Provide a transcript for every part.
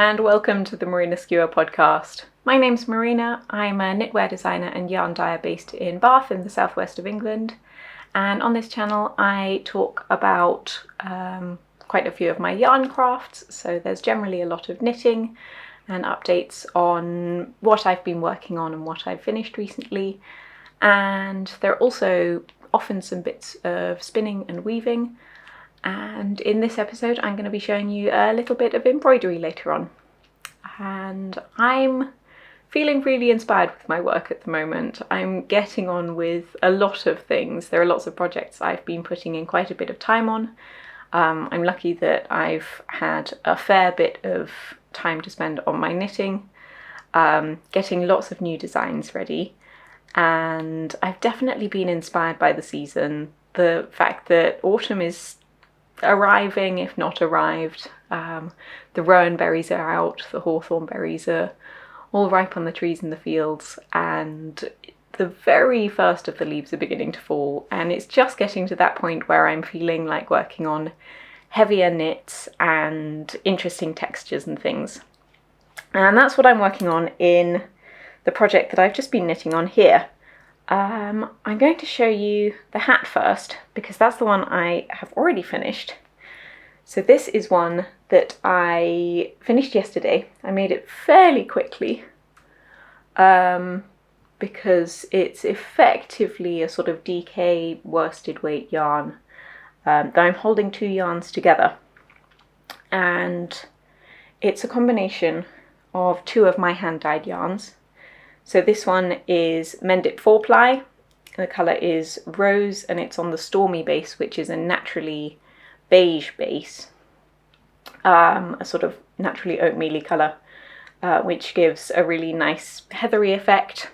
and welcome to the Marina Skua podcast. My name's Marina, I'm a knitwear designer and yarn dyer based in Bath in the southwest of England, and on this channel I talk about quite a few of my yarn crafts, so there's generally a lot of knitting and updates on what I've been working on and what I've finished recently, and there are also often some bits of spinning and weaving. And in this episode I'm going to be showing you a little bit of embroidery later on. And I'm feeling really inspired with my work at the moment. I'm getting on with a lot of things. There are lots of projects I've been putting in quite a bit of time on. I'm lucky that I've had a fair bit of time to spend on my knitting, getting lots of new designs ready, and I've definitely been inspired by the season. The fact that autumn is arriving, if not arrived. The rowan berries are out, the hawthorn berries are all ripe on the trees in the fields, and the very first of the leaves are beginning to fall, and it's just getting to that point where I'm feeling like working on heavier knits and interesting textures and things. And that's what I'm working on in the project that I've just been knitting on here. I'm going to show you the hat first, because that's the one I have already finished. So this is one that I finished yesterday. I made it fairly quickly because it's effectively a sort of DK worsted weight yarn that I'm holding two yarns together. And it's a combination of two of my hand-dyed yarns. So this one is Mendip 4-ply, the colour is rose, and it's on the Stormy base, which is a naturally beige base, a sort of naturally oatmeal-y colour, which gives a really nice heathery effect.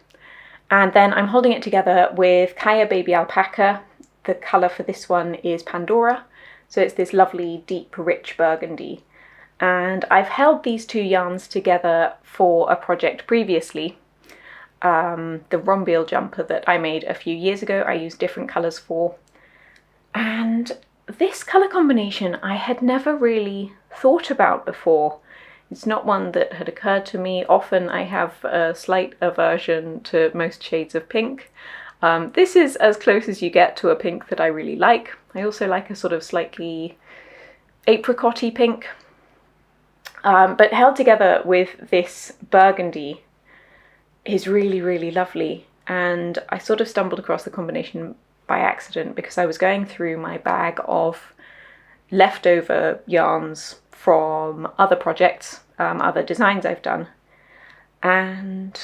And then I'm holding it together with Kaya Baby Alpaca. The colour for this one is Pandora, so it's this lovely deep rich burgundy. And I've held these two yarns together for a project previously. The Rombiel jumper that I made a few years ago, I used different colours for. And this colour combination I had never really thought about before. It's not one that had occurred to me. Often I have a slight aversion to most shades of pink. This is as close as you get to a pink that I really like. I also like a sort of slightly apricot-y pink. But held together with this burgundy is really, really lovely, and I sort of stumbled across the combination by accident because I was going through my bag of leftover yarns from other projects, other designs I've done, and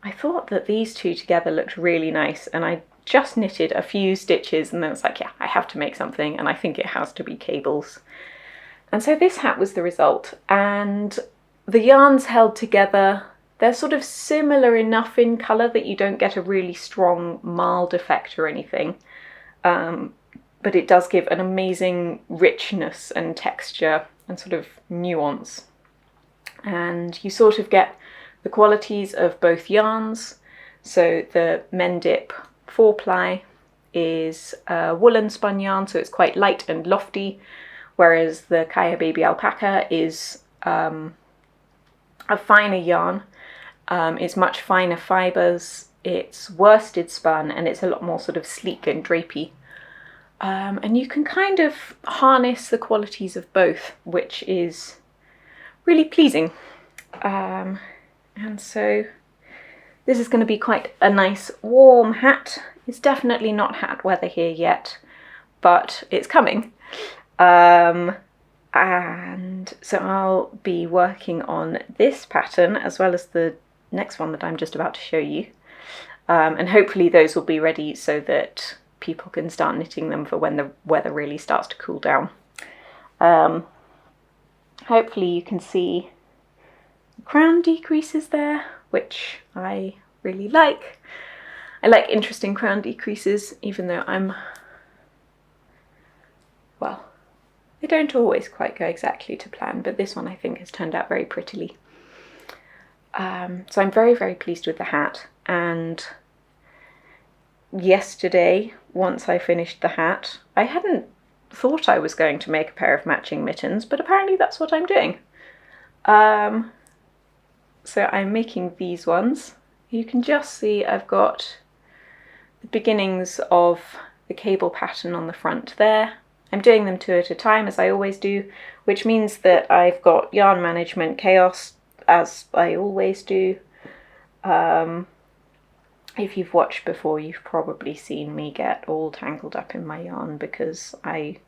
I thought that these two together looked really nice, and I just knitted a few stitches and then it's like, yeah, I have to make something, and I think it has to be cables. And so this hat was the result, and the yarns held together. They're sort of similar enough in colour that you don't get a really strong mild effect or anything, but it does give an amazing richness and texture and sort of nuance. And you sort of get the qualities of both yarns. So the Mendip 4-ply is a woolen spun yarn, so it's quite light and lofty, whereas the Kaya Baby Alpaca is a finer yarn. It's much finer fibres, it's worsted spun, and it's a lot more sort of sleek and drapey. And you can kind of harness the qualities of both, which is really pleasing. And so this is going to be quite a nice warm hat. It's definitely not hat weather here yet, but it's coming. And so I'll be working on this pattern as well as the next one that I'm just about to show you, and hopefully those will be ready so that people can start knitting them for when the weather really starts to cool down. Hopefully you can see the crown decreases there, which I really like. I like interesting crown decreases, even though they don't always quite go exactly to plan, but this one I think has turned out very prettily. So I'm very, very pleased with the hat, and yesterday, once I finished the hat, I hadn't thought I was going to make a pair of matching mittens, but apparently that's what I'm doing. So I'm making these ones. You can just see I've got the beginnings of the cable pattern on the front there. I'm doing them two at a time, as I always do, which means that I've got yarn management chaos, as I always do. If you've watched before, you've probably seen me get all tangled up in my yarn, because I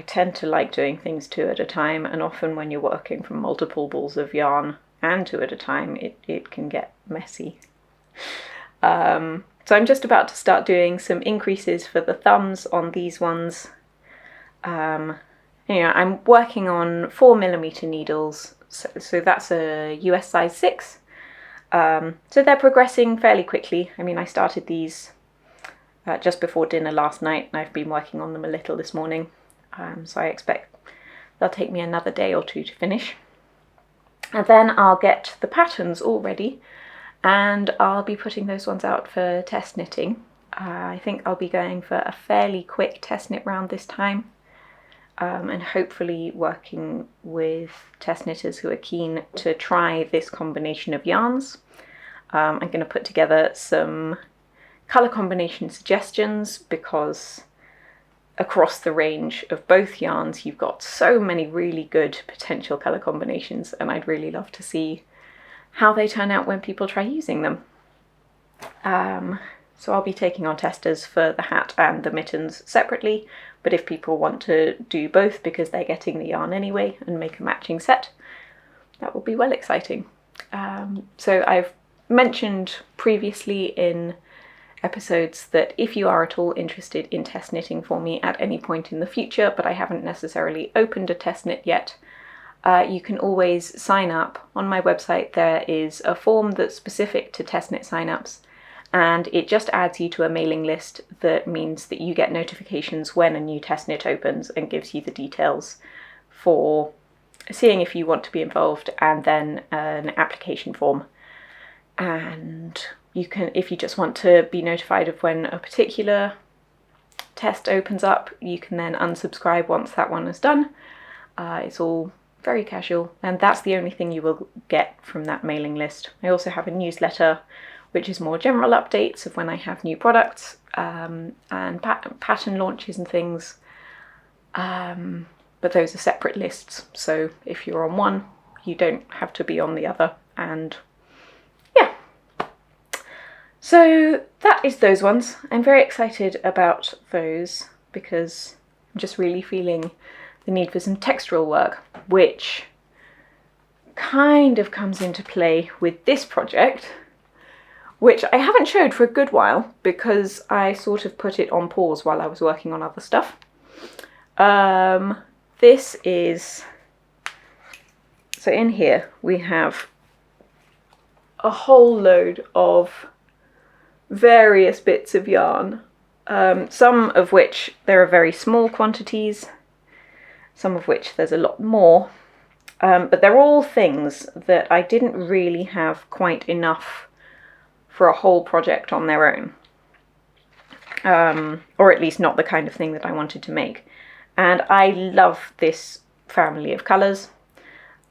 tend to like doing things two at a time, and often when you're working from multiple balls of yarn and two at a time, it can get messy. So I'm just about to start doing some increases for the thumbs on these ones. I'm working on 4mm needles, so that's a US size 6. So they're progressing fairly quickly. I mean, I started these just before dinner last night, and I've been working on them a little this morning. So I expect they'll take me another day or two to finish. And then I'll get the patterns all ready, and I'll be putting those ones out for test knitting. I think I'll be going for a fairly quick test knit round this time, and hopefully working with test knitters who are keen to try this combination of yarns. I'm going to put together some colour combination suggestions, because across the range of both yarns you've got so many really good potential colour combinations, and I'd really love to see how they turn out when people try using them. So I'll be taking on testers for the hat and the mittens separately, but if people want to do both because they're getting the yarn anyway and make a matching set, that will be well exciting. So I've mentioned previously in episodes that if you are at all interested in test knitting for me at any point in the future, but I haven't necessarily opened a test knit yet, you can always sign up. On my website there is a form that's specific to test knit sign-ups, and it just adds you to a mailing list that means that you get notifications when a new test knit opens, and gives you the details for seeing if you want to be involved, and then an application form. And you can, if you just want to be notified of when a particular test opens up, you can then unsubscribe once that one is done. It's all very casual, and that's the only thing you will get from that mailing list. I also have a newsletter which is more general updates of when I have new products, and pattern launches and things, but those are separate lists, so if you're on one you don't have to be on the other. And yeah, so that is those ones. I'm very excited about those because I'm just really feeling the need for some textural work, which kind of comes into play with this project, which I haven't showed for a good while because I sort of put it on pause while I was working on other stuff. This is, so in here we have a whole load of various bits of yarn, some of which there are very small quantities, some of which there's a lot more, but they're all things that I didn't really have quite enough for a whole project on their own, or at least not the kind of thing that I wanted to make. And I love this family of colours.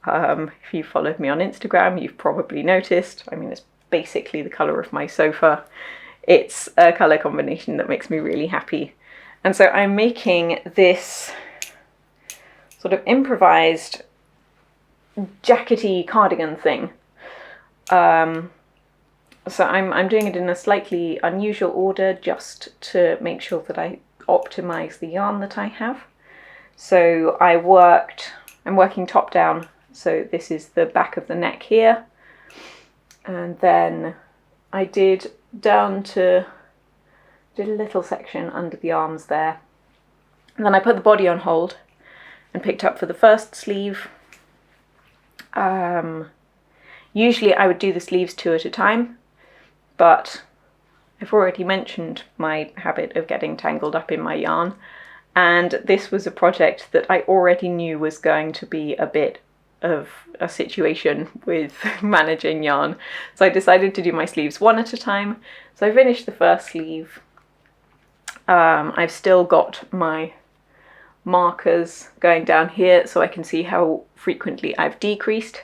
If you followed me on Instagram, you've probably noticed. I mean, it's basically the colour of my sofa. It's a colour combination that makes me really happy. And so I'm making this sort of improvised jackety cardigan thing. So I'm doing it in a slightly unusual order just to make sure that I optimize the yarn that I have. So I'm working top down, so this is the back of the neck here, and then I did a little section under the arms there, and then I put the body on hold and picked up for the first sleeve. Usually I would do the sleeves two at a time, but I've already mentioned my habit of getting tangled up in my yarn, and this was a project that I already knew was going to be a bit of a situation with managing yarn. So I decided to do my sleeves one at a time. So I finished the first sleeve. I've still got my markers going down here so I can see how frequently I've decreased,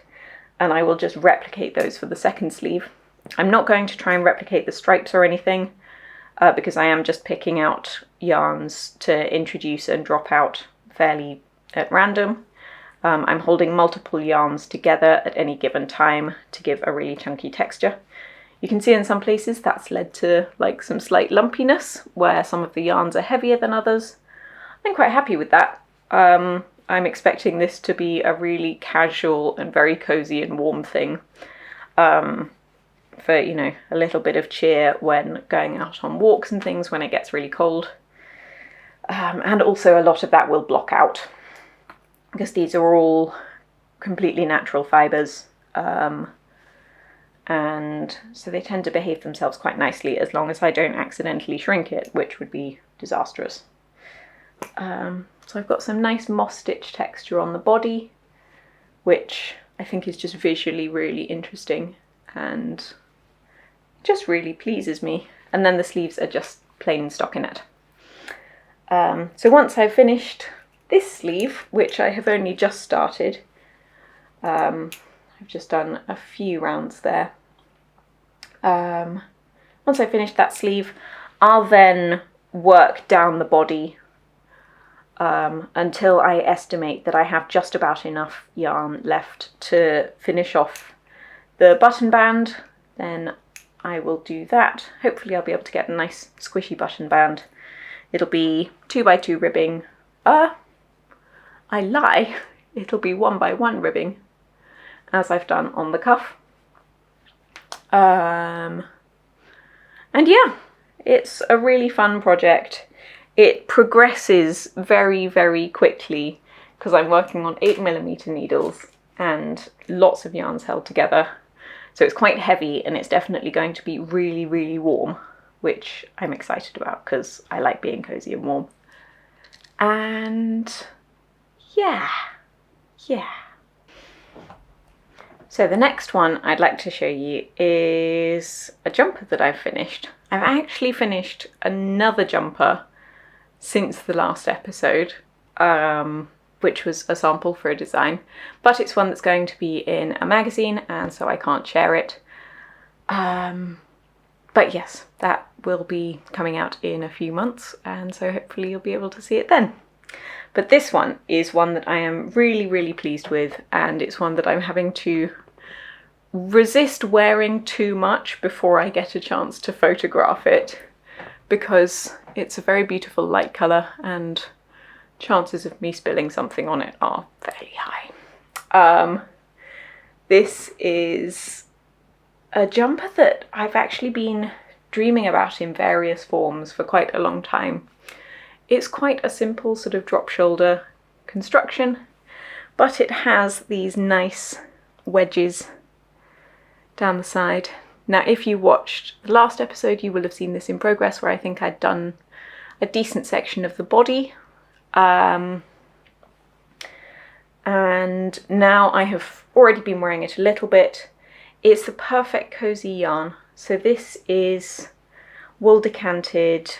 and I will just replicate those for the second sleeve. I'm not going to try and replicate the stripes or anything because I am just picking out yarns to introduce and drop out fairly at random. I'm holding multiple yarns together at any given time to give a really chunky texture. You can see in some places that's led to like some slight lumpiness where some of the yarns are heavier than others. I'm quite happy with that. I'm expecting this to be a really casual and very cozy and warm thing for, you know, a little bit of cheer when going out on walks and things when it gets really cold. And also a lot of that will block out because these are all completely natural fibres. And so they tend to behave themselves quite nicely as long as I don't accidentally shrink it, which would be disastrous. So I've got some nice moss stitch texture on the body, which I think is just visually really interesting and just really pleases me. And then the sleeves are just plain stockinette. So once I've finished this sleeve, which I have only just started, I've just done a few rounds there. Once I finish that sleeve, I'll then work down the body until I estimate that I have just about enough yarn left to finish off the button band. Then I will do that. Hopefully I'll be able to get a nice squishy button band. It'll be 2x2 ribbing. I lie, it'll be 1x1 ribbing, as I've done on the cuff. And yeah, it's a really fun project. It progresses very, very quickly because I'm working on 8mm needles and lots of yarns held together. So it's quite heavy and it's definitely going to be really, really warm, which I'm excited about because I like being cozy and warm. And yeah. So the next one I'd like to show you is a jumper that I've finished. I've actually finished another jumper since the last episode, which was a sample for a design, but it's one that's going to be in a magazine and so I can't share it. But yes, that will be coming out in a few months and so hopefully you'll be able to see it then. But this one is one that I am really, really pleased with, and it's one that I'm having to resist wearing too much before I get a chance to photograph it, because it's a very beautiful light colour and chances of me spilling something on it are fairly high. This is a jumper that I've actually been dreaming about in various forms for quite a long time. It's quite a simple sort of drop shoulder construction, but it has these nice wedges down the side. Now, if you watched the last episode, you will have seen this in progress where I think I'd done a decent section of the body. And now I have already been wearing it a little bit. It's the perfect cozy yarn. So this is wool decanted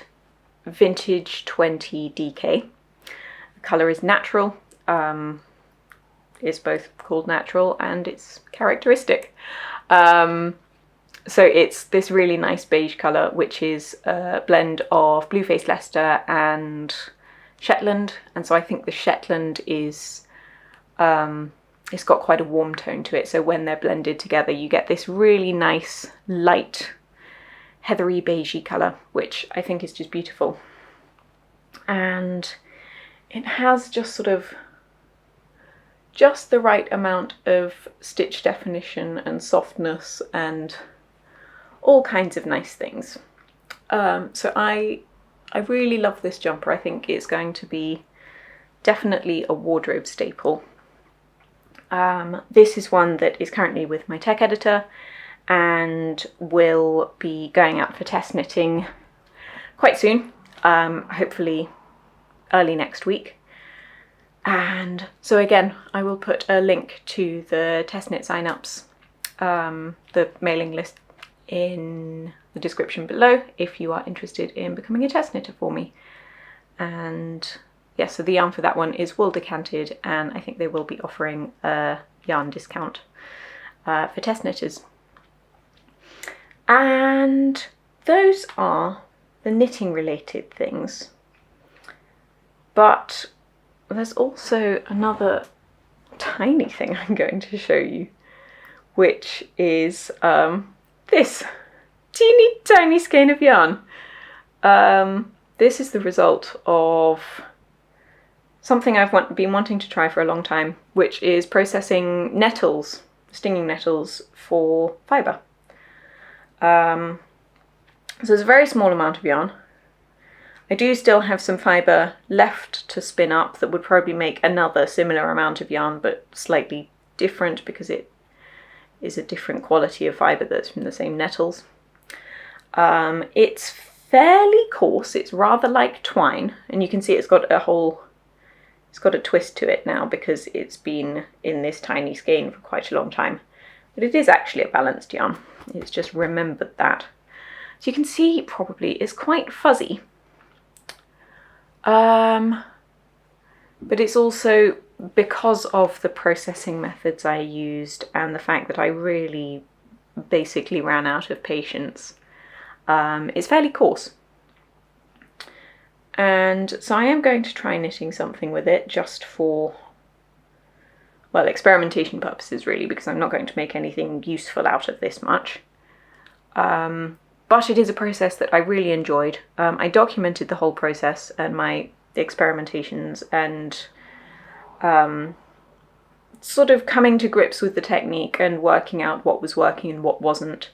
vintage 20 DK. The colour is natural. It's both called natural and it's characteristic. So it's this really nice beige colour, which is a blend of Blue-Faced Leicester and Shetland. And so I think the Shetland is, it's got quite a warm tone to it. So when they're blended together, you get this really nice, light, heathery beigey colour, which I think is just beautiful. And it has just sort of just the right amount of stitch definition and softness and all kinds of nice things. So I really love this jumper. I think it's going to be definitely a wardrobe staple. This is one that is currently with my tech editor and will be going out for test knitting quite soon, hopefully early next week. And so again, I will put a link to the test knit sign-ups, the mailing list, in the description below if you are interested in becoming a test knitter for me. And yes, so the yarn for that one is wool decanted, and I think they will be offering a yarn discount for test knitters. And those are the knitting related things. But there's also another tiny thing I'm going to show you, which is this teeny tiny skein of yarn. This is the result of something I've been wanting to try for a long time, which is processing nettles, stinging nettles, for fibre. So there's a very small amount of yarn. I do still have some fibre left to spin up that would probably make another similar amount of yarn, but slightly different because it is a different quality of fibre that's from the same nettles. It's fairly coarse, it's rather like twine, and you can see it's got a twist to it now because it's been in this tiny skein for quite a long time. But it is actually a balanced yarn, it's just remembered that. So you can see probably it's quite fuzzy. But it's also because of the processing methods I used and the fact that I really basically ran out of patience. It's fairly coarse. And so I am going to try knitting something with it just for, well, experimentation purposes really, because I'm not going to make anything useful out of this much. But it is a process that I really enjoyed. I documented the whole process and my experimentations and sort of coming to grips with the technique and working out what was working and what wasn't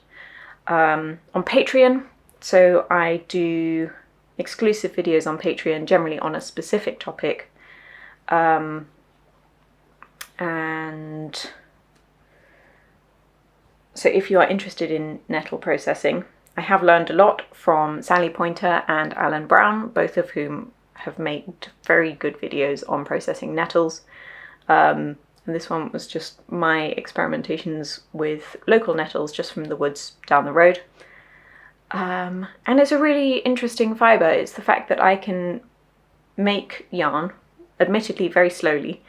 on Patreon. So I do exclusive videos on Patreon, generally on a specific topic. And so if you are interested in nettle processing, I have learned a lot from Sally Pointer and Alan Brown, both of whom have made very good videos on processing nettles. And this one was just my experimentations with local nettles just from the woods down the road. And it's a really interesting fibre. It's the fact that I can make yarn, admittedly very slowly,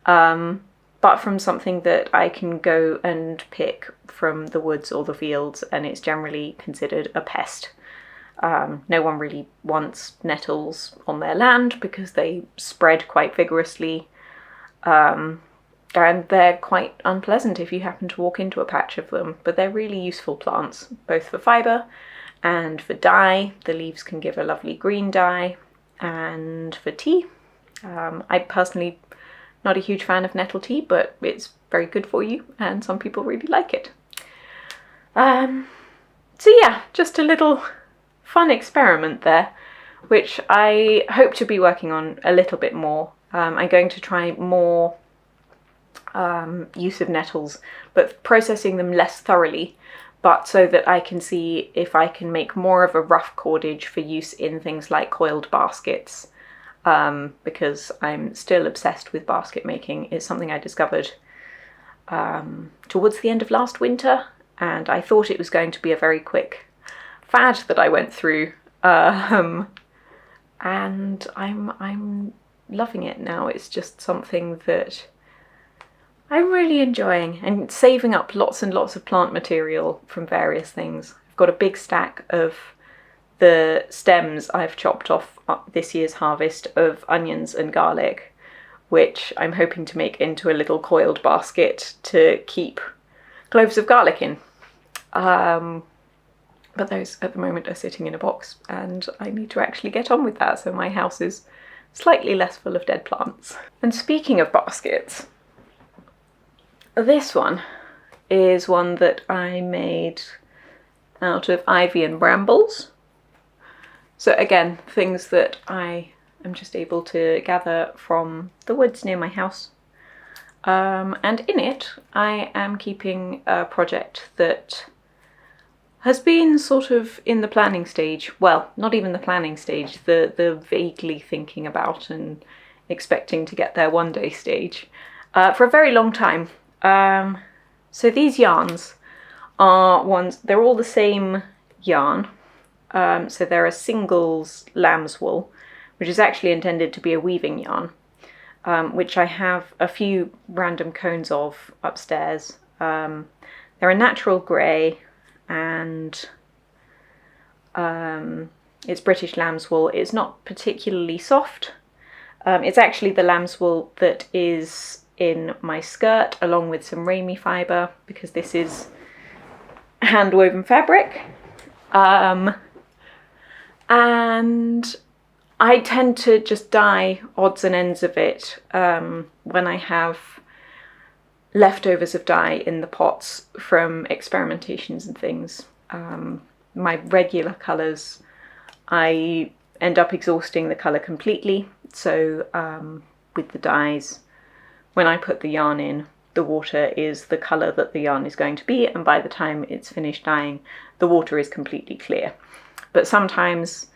but from something that I can go and pick from the woods or the fields, and it's generally considered a pest. No one really wants nettles on their land because they spread quite vigorously, and they're quite unpleasant if you happen to walk into a patch of them, but they're really useful plants, both for fibre and for dye. The leaves can give a lovely green dye, and for tea. I personally not a huge fan of nettle tea, but it's very good for you and some people really like it. So yeah, just a little fun experiment there, which I hope to be working on a little bit more. I'm going to try more use of nettles, but processing them less thoroughly, but so that I can see if I can make more of a rough cordage for use in things like coiled baskets. Because I'm still obsessed with basket making. It's something I discovered towards the end of last winter, and I thought it was going to be a very quick fad that I went through, and I'm loving it now. It's just something that I'm really enjoying, and saving up lots and lots of plant material from various things. I've got a big stack of the stems I've chopped off this year's harvest of onions and garlic, which I'm hoping to make into a little coiled basket to keep cloves of garlic in. But those at the moment are sitting in a box, and I need to actually get on with that so my house is slightly less full of dead plants. And speaking of baskets, this one is one that I made out of ivy and brambles. So again, things that I am just able to gather from the woods near my house. And in it, I am keeping a project that has been sort of in the planning stage. Well, not even the planning stage, the vaguely thinking about and expecting to get there one day stage, for a very long time. So these yarns are ones, they're all the same yarn. So they're a singles lamb's wool, which is actually intended to be a weaving yarn, which I have a few random cones of upstairs. They're a natural grey, and it's British lamb's wool. It's not particularly soft. It's actually the lamb's wool that is in my skirt, along with some Ramie fibre, because this is hand woven fabric. And I tend to just dye odds and ends of it when I have leftovers of dye in the pots from experimentations and things. My regular colours, I end up exhausting the colour completely, so with the dyes, when I put the yarn in, the water is the colour that the yarn is going to be, and by the time it's finished dyeing, the water is completely clear. But sometimes,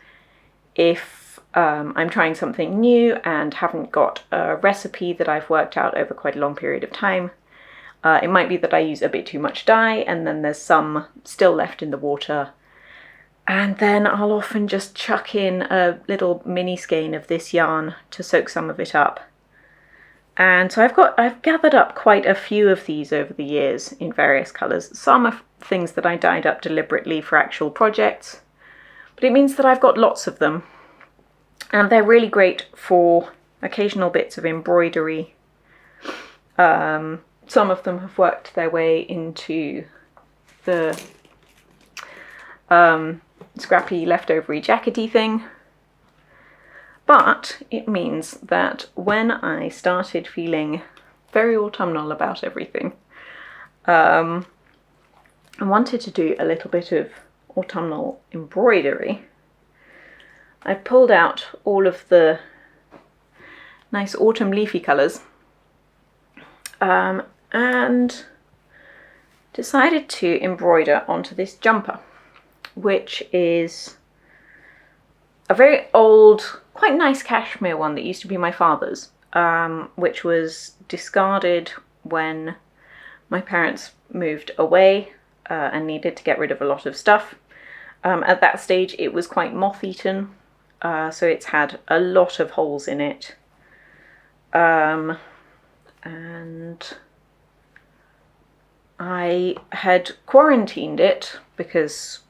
if I'm trying something new and haven't got a recipe that I've worked out over quite a long period of time, it might be that I use a bit too much dye, and then there's some still left in the water, and then I'll often just chuck in a little mini skein of this yarn to soak some of it up. And so I've gathered up quite a few of these over the years in various colours. Some are things that I dyed up deliberately for actual projects, but it means that I've got lots of them, and they're really great for occasional bits of embroidery. Some of them have worked their way into the scrappy leftovery jackety thing. But it means that when I started feeling very autumnal about everything, I wanted to do a little bit of autumnal embroidery. I pulled out all of the nice autumn leafy colours and decided to embroider onto this jumper, which is a very old, quite nice cashmere one that used to be my father's, which was discarded when my parents moved away and needed to get rid of a lot of stuff. At that stage it was quite moth-eaten, so it's had a lot of holes in it. And I had quarantined it because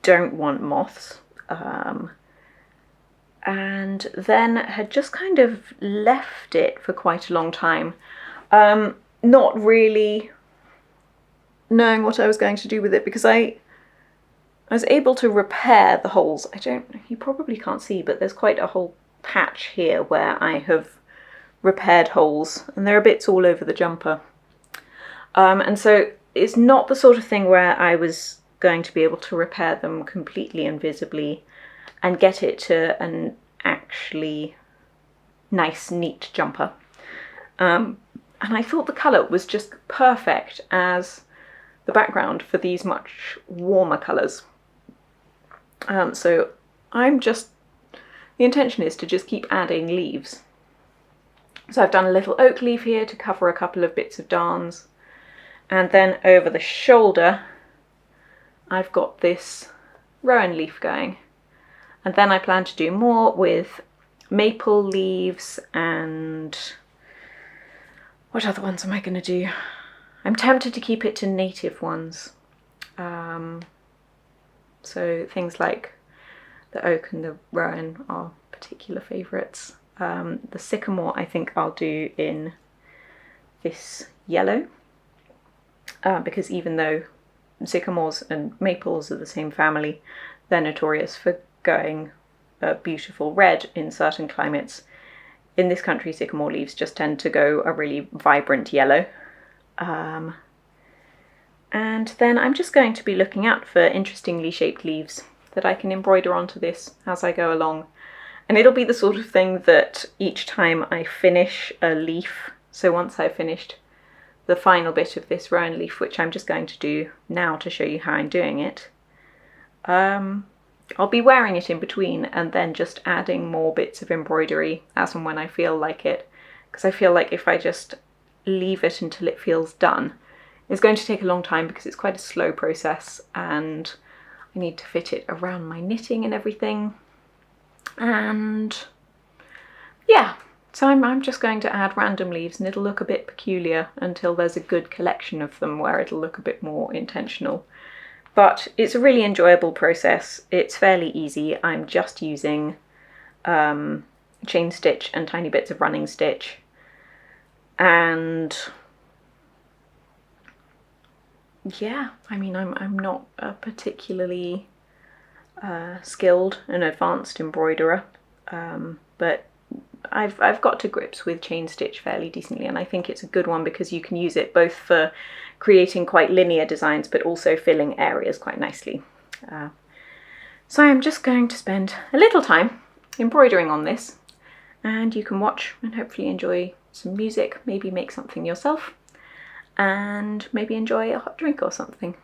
don't want moths. And then had just kind of left it for quite a long time, not really knowing what I was going to do with it, because I was able to repair the holes. You probably can't see, but there's quite a whole patch here where I have repaired holes, and there are bits all over the jumper. And so it's not the sort of thing where I was going to be able to repair them completely invisibly and get it to an actually nice, neat jumper. And I thought the colour was just perfect as the background for these much warmer colours. So the intention is to just keep adding leaves. So I've done a little oak leaf here to cover a couple of bits of darns, and then over the shoulder I've got this rowan leaf going. And then I plan to do more with maple leaves, and what other ones am I going to do? I'm tempted to keep it to native ones. So things like the oak and the rowan are particular favourites. The sycamore I think I'll do in this yellow, because even though sycamores and maples are the same family, they're notorious for going a beautiful red in certain climates. In this country, sycamore leaves just tend to go a really vibrant yellow. And then I'm just going to be looking out for interestingly shaped leaves that I can embroider onto this as I go along. And it'll be the sort of thing that each time I finish a leaf, so once I've finished the final bit of this rowan leaf, which I'm just going to do now to show you how I'm doing it, I'll be wearing it in between and then just adding more bits of embroidery as and when I feel like it, because I feel like if I just leave it until it feels done, it's going to take a long time because it's quite a slow process and I need to fit it around my knitting and everything. And yeah, so I'm just going to add random leaves, and it'll look a bit peculiar until there's a good collection of them where it'll look a bit more intentional. But it's a really enjoyable process. It's fairly easy. I'm just using chain stitch and tiny bits of running stitch, and yeah, I mean, I'm not a particularly skilled and advanced embroiderer, but I've got to grips with chain stitch fairly decently, and I think it's a good one because you can use it both for creating quite linear designs but also filling areas quite nicely. So I'm just going to spend a little time embroidering on this, and you can watch and hopefully enjoy some music, maybe make something yourself, and maybe enjoy a hot drink or something.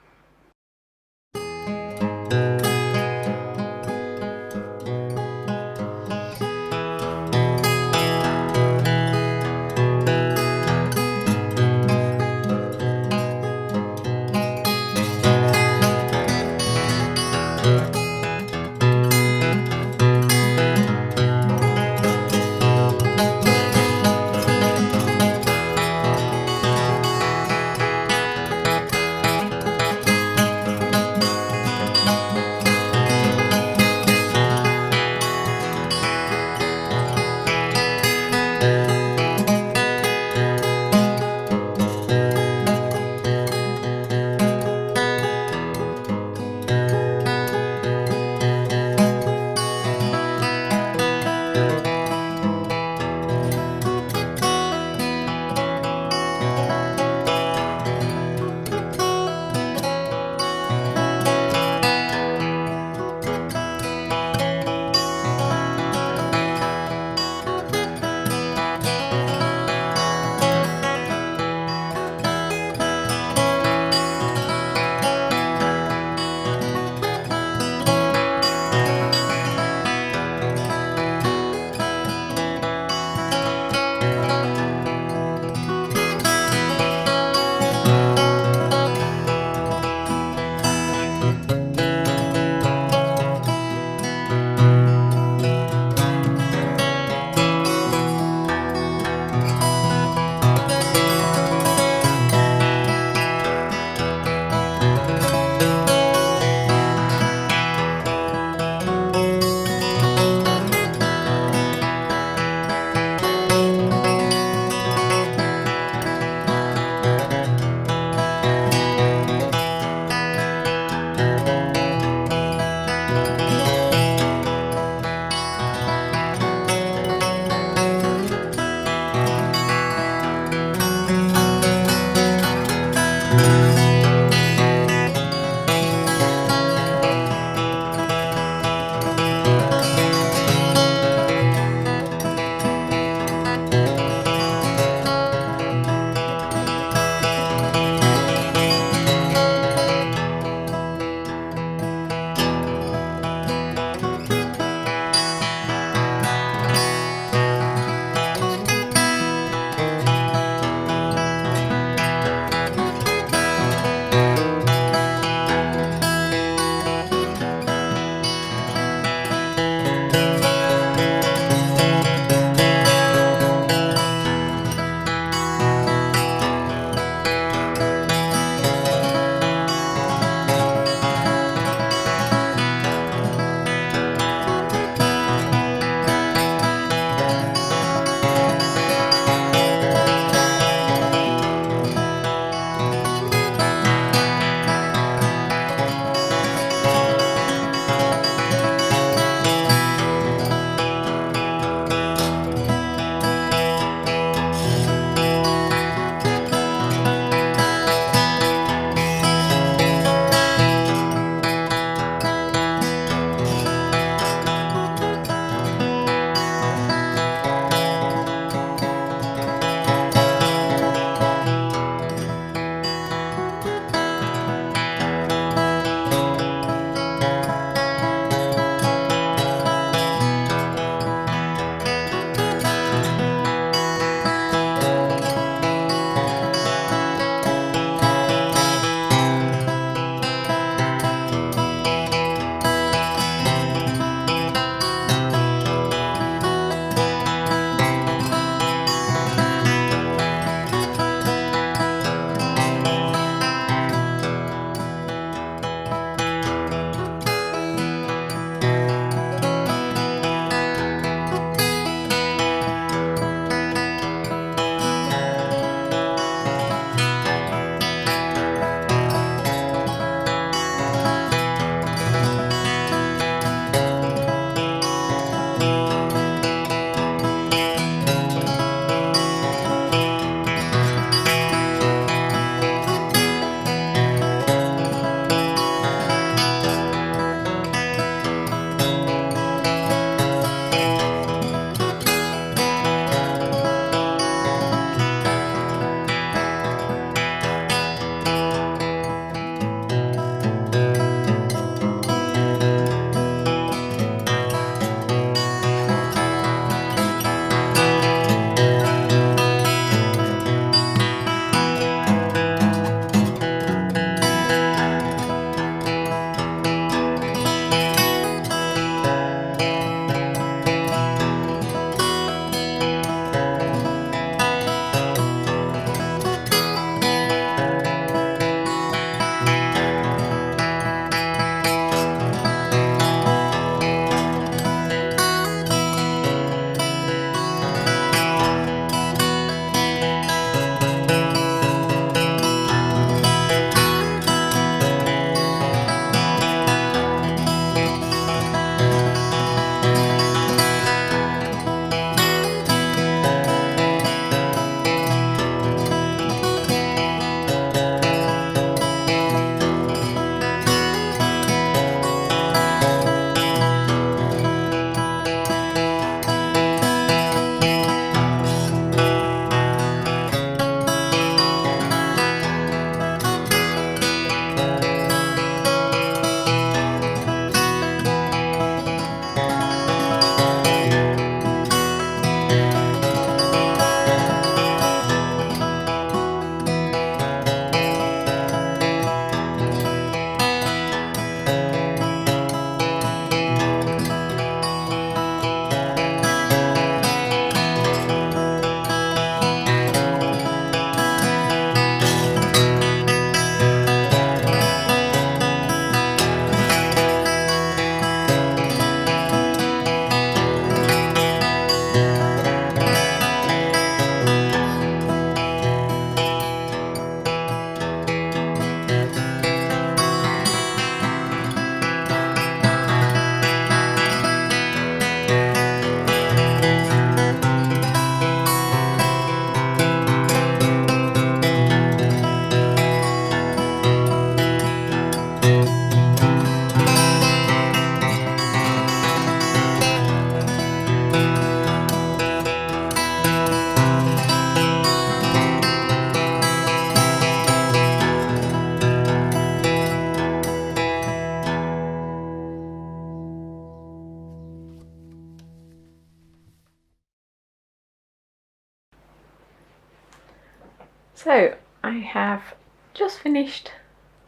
So I have just finished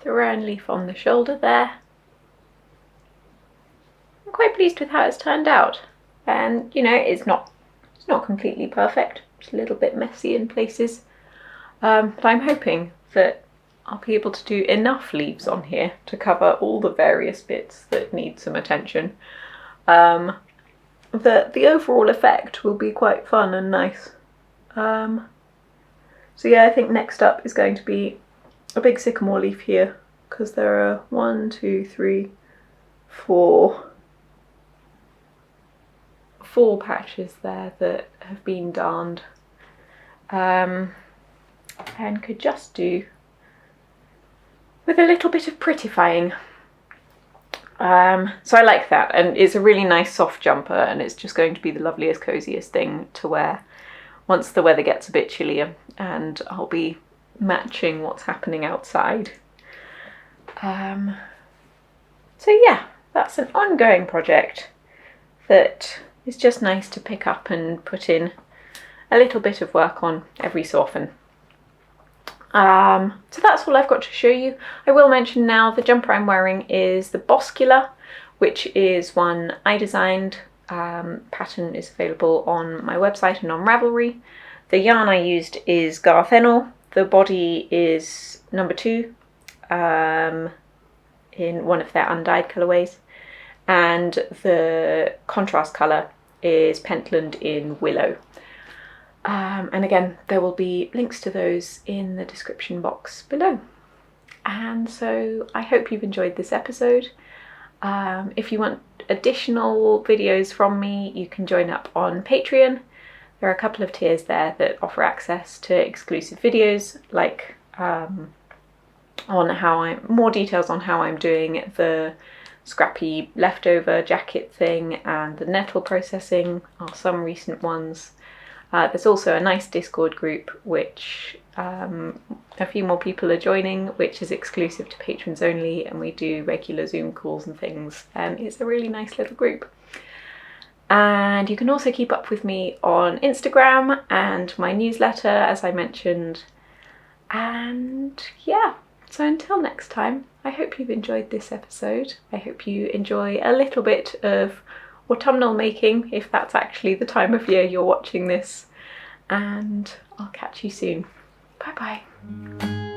the round leaf on the shoulder there. I'm quite pleased with how it's turned out, and you know, it's not completely perfect. It's a little bit messy in places, but I'm hoping that I'll be able to do enough leaves on here to cover all the various bits that need some attention. That the overall effect will be quite fun and nice. So yeah, I think next up is going to be a big sycamore leaf here, because there are 1, 2, 3, 4 patches there that have been darned, and could just do with a little bit of prettifying. So I like that, and it's a really nice soft jumper, and it's just going to be the loveliest, coziest thing to wear once the weather gets a bit chillier and I'll be matching what's happening outside. So yeah, that's an ongoing project that is just nice to pick up and put in a little bit of work on every so often. So that's all I've got to show you. I will mention now the jumper I'm wearing is the Boscula, which is one I designed. Pattern is available on my website and on Ravelry. The yarn I used is Nettle. The body is number 2 in one of their undyed colourways, and the contrast colour is Pentland in Willow. And again, there will be links to those in the description box below. And so I hope you've enjoyed this episode. If you want additional videos from me, you can join up on Patreon. There are a couple of tiers there that offer access to exclusive videos, like more details on how I'm doing the scrappy leftover jacket thing, and the nettle processing are some recent ones. There's also a nice Discord group which a few more people are joining, which is exclusive to patrons only, and we do regular Zoom calls and things. It's a really nice little group. And you can also keep up with me on Instagram and my newsletter, as I mentioned. And yeah, so until next time, I hope you've enjoyed this episode. I hope you enjoy a little bit of autumnal making, if that's actually the time of year you're watching this. And I'll catch you soon. Bye bye.